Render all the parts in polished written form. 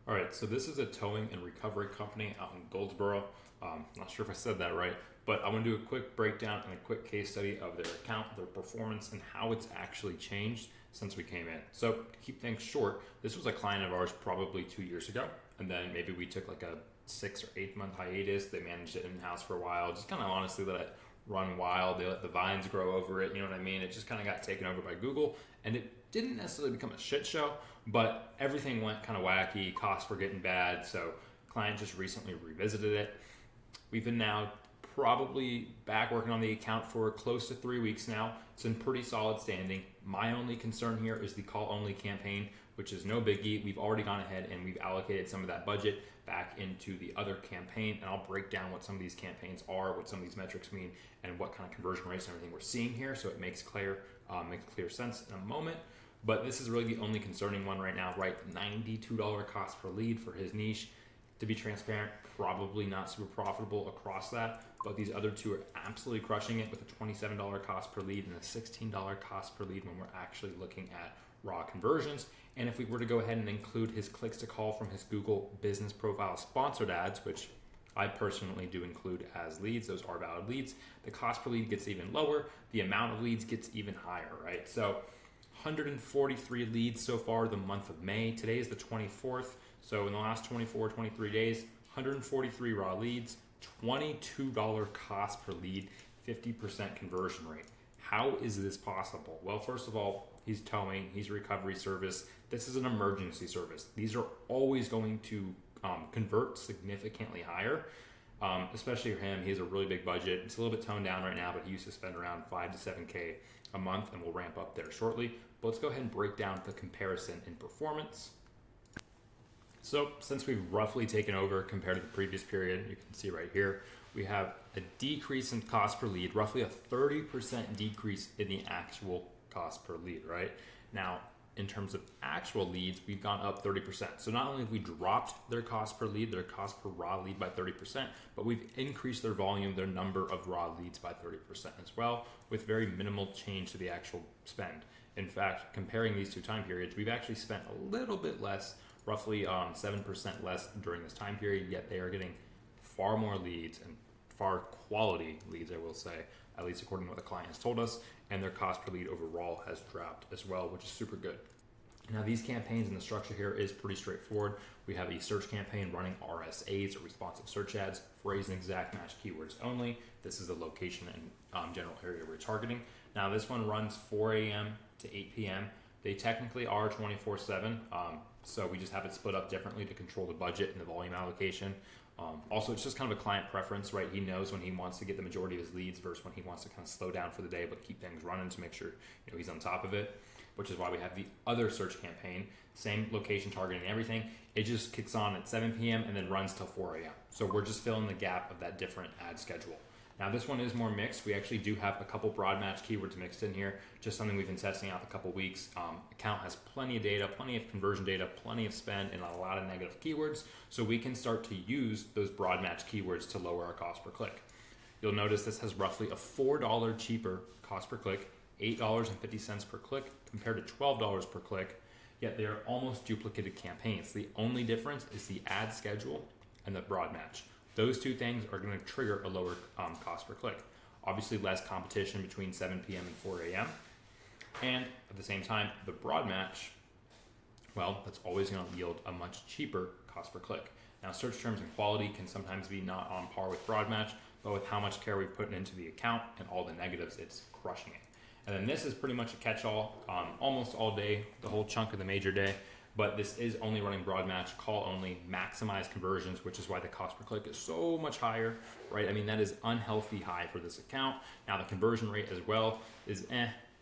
All right, so this is a towing and recovery company out in Goldsboro. Not sure if I said that right, but I want to do a quick breakdown and a quick case study of their account, their performance, and how it's actually changed since we came in. So to keep things short, this was a client of ours probably 2 years ago, and then maybe we took like a 6 or 8 month hiatus. They managed it in-house for a while, just kind of honestly let it run wild. They let the vines grow over it, you know what I mean? It just kind of got taken over by Google, and it didn't necessarily become a shit show, but everything went kind of wacky. Costs were getting bad, so client just recently revisited it. We've been now probably back working on the account for close to 3 weeks now. It's in pretty solid standing. My only concern here is the call only campaign, which is no biggie. We've already gone ahead and we've allocated some of that budget back into the other campaign, and I'll break down what some of these campaigns are, what some of these metrics mean, and what kind of conversion rates and everything we're seeing here, so it makes clear sense in a moment. But this is really the only concerning one right now, right? $92 cost per lead for his niche. To be transparent, probably not super profitable across that, but these other two are absolutely crushing it with a $27 cost per lead and a $16 cost per lead when we're actually looking at raw conversions. And if we were to go ahead and include his clicks to call from his Google business profile sponsored ads, which I personally do include as leads, those are valid leads, the cost per lead gets even lower, the amount of leads gets even higher, right? So 143 leads so far the month of May. Today is the 24th. So in the last 23 days, 143 raw leads, $22 cost per lead, 50% conversion rate. How is this possible? Well, first of all, he's towing, he's a recovery service. This is an emergency service. These are always going to convert significantly higher, especially for him. He has a really big budget. It's a little bit toned down right now, but he used to spend around 5 to 7K a month, and we'll ramp up there shortly. But let's go ahead and break down the comparison in performance. So since we've roughly taken over compared to the previous period, you can see right here, we have a decrease in cost per lead, roughly a 30% decrease in the actual cost per lead, right? Now, in terms of actual leads, we've gone up 30%. So not only have we dropped their cost per lead, their cost per raw lead by 30%, but we've increased their volume, their number of raw leads by 30% as well, with very minimal change to the actual spend. In fact, comparing these two time periods, we've actually spent a little bit less, roughly 7% less during this time period, yet they are getting far more leads and far quality leads, I will say, at least according to what the client has told us, and their cost per lead overall has dropped as well, which is super good. Now, these campaigns and the structure here is pretty straightforward. We have a search campaign running RSAs, or responsive search ads, phrase and exact match keywords only. This is the location and general area we're targeting. Now, this one runs 4 a.m. to 8 p.m. They technically are 24/7, so we just have it split up differently to control the budget and the volume allocation. Also, it's just kind of a client preference, right? He knows when he wants to get the majority of his leads versus when he wants to kind of slow down for the day but keep things running to make sure he's on top of it, which is why we have the other search campaign, same location targeting and everything. It just kicks on at 7 p.m. and then runs till 4 a.m. So we're just filling the gap of that different ad schedule. Now, this one is more mixed. We actually do have a couple broad match keywords mixed in here, just something we've been testing out a couple weeks. Account has plenty of data, plenty of conversion data, plenty of spend, and a lot of negative keywords, so we can start to use those broad match keywords to lower our cost per click. You'll notice this has roughly a $4 cheaper cost per click, $8.50 per click compared to $12 per click, yet they are almost duplicated campaigns. The only difference is the ad schedule and the broad match. Those two things are going to trigger a lower cost per click. Obviously, less competition between 7 p.m. and 4 a.m. And at the same time, the broad match, well, that's always going to yield a much cheaper cost per click. Now, search terms and quality can sometimes be not on par with broad match, but with how much care we've put into the account and all the negatives, it's crushing it. And then this is pretty much a catch-all almost all day, the whole chunk of the major day. But this is only running broad match, call only, maximize conversions, which is why the cost per click is so much higher, right? I mean, that is unhealthy high for this account. Now, the conversion rate as well is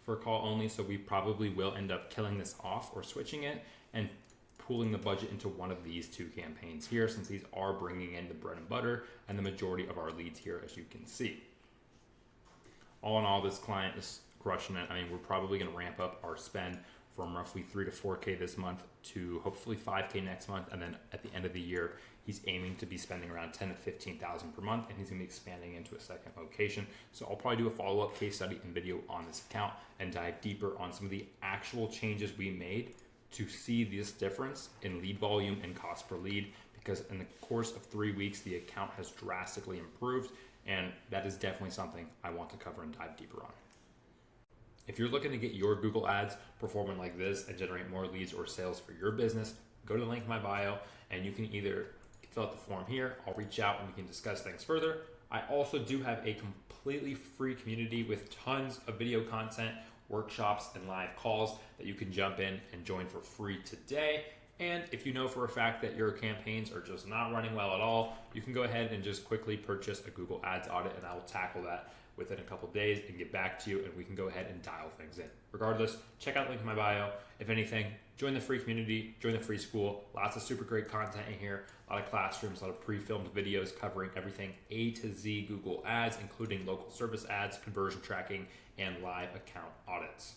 for call only, so we probably will end up killing this off or switching it and pooling the budget into one of these two campaigns here, since these are bringing in the bread and butter and the majority of our leads here, as you can see. All in all, this client is crushing it. I mean, we're probably going to ramp up our spend from roughly 3 to 4K this month to hopefully 5K next month, and then at the end of the year, he's aiming to be spending around 10 to 15,000 per month, and he's going to be expanding into a second location. So I'll probably do a follow-up case study and video on this account and dive deeper on some of the actual changes we made to see this difference in lead volume and cost per lead, because in the course of 3 weeks, the account has drastically improved, and that is definitely something I want to cover and dive deeper on. If you're looking to get your Google ads performing like this and generate more leads or sales for your business, go to the link in my bio and you can either fill out the form here, I'll reach out and we can discuss things further. I also do have a completely free community with tons of video content, workshops, and live calls that you can jump in and join for free today. And if you know for a fact that your campaigns are just not running well at all, you can go ahead and just quickly purchase a Google Ads audit, and I will tackle that within a couple days and get back to you, and we can go ahead and dial things in. Regardless, check out the link in my bio. If anything, join the free community, join the free school. Lots of super great content in here, a lot of classrooms, a lot of pre-filmed videos covering everything A to Z Google Ads, including local service ads, conversion tracking, and live account audits.